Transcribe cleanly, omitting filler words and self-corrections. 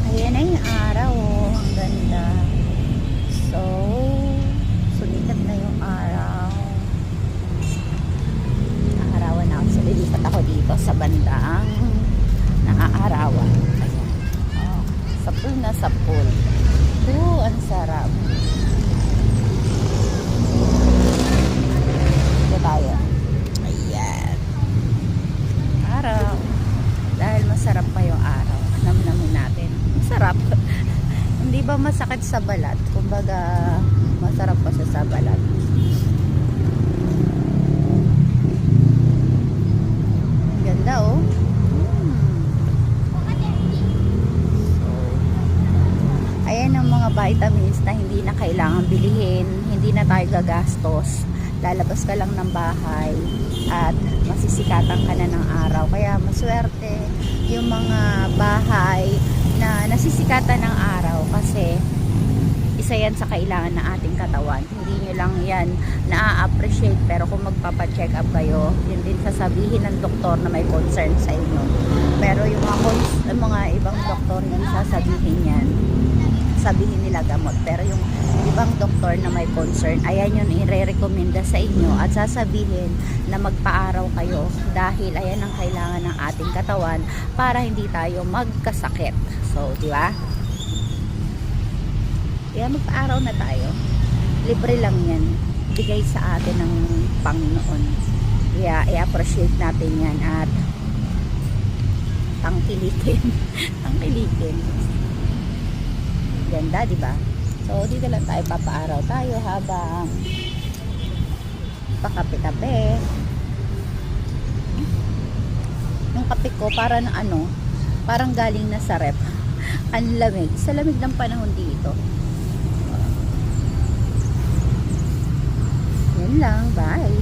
Ayan na yung araw, oh. Ang ganda. So, sumikat na yung araw. Naarawan ako. So, lilipat ako dito sa bandang naaarawan. Ayan. Oh, sa pool na sa pool. Ang sarap. Dito tayo. Ayan. Araw. Dahil masarap pa yung araw. Namnamin natin. Masarap. Hindi ba masakit sa balat? Kumbaga, masarap pa siya sa balat. Ang ganda, oh. Ayan ang mga vitamins na hindi na kailangan bilihin, hindi na tayo gagastos. Lalabas ka lang ng bahay at masisikatan ka na ng araw. Kaya maswerte yung mga bahay na nasisikatan ng araw kasi isa yan sa kailangan ng ating katawan. Hindi nyo lang yan na-appreciate, pero kung magpapacheck up kayo, yun din sasabihin ng doktor na may concern sa inyo. Pero yung mga ibang doktor yun sasabihin yan, sabihin nila gamot, pero yung ibang doktor na may concern, ayan yun i-recommenda sa inyo at sasabihin na magpaaraw kayo dahil ayan ang kailangan ng ating katawan para hindi tayo magkasakit. So, di ba? Kaya magpaaraw na tayo. Libre lang yan. Bigay sa atin ng Panginoon. Kaya i-appreciate natin yan at tangkilikin. Tangkilikin. Ganda, di ba? So, dito lang tayo, papaaraw tayo habang pakape-kape. Yung kape ko, parang parang galing na sa rep. Ang lamig. Sa lamig ng panahon dito. Yan lang, bye.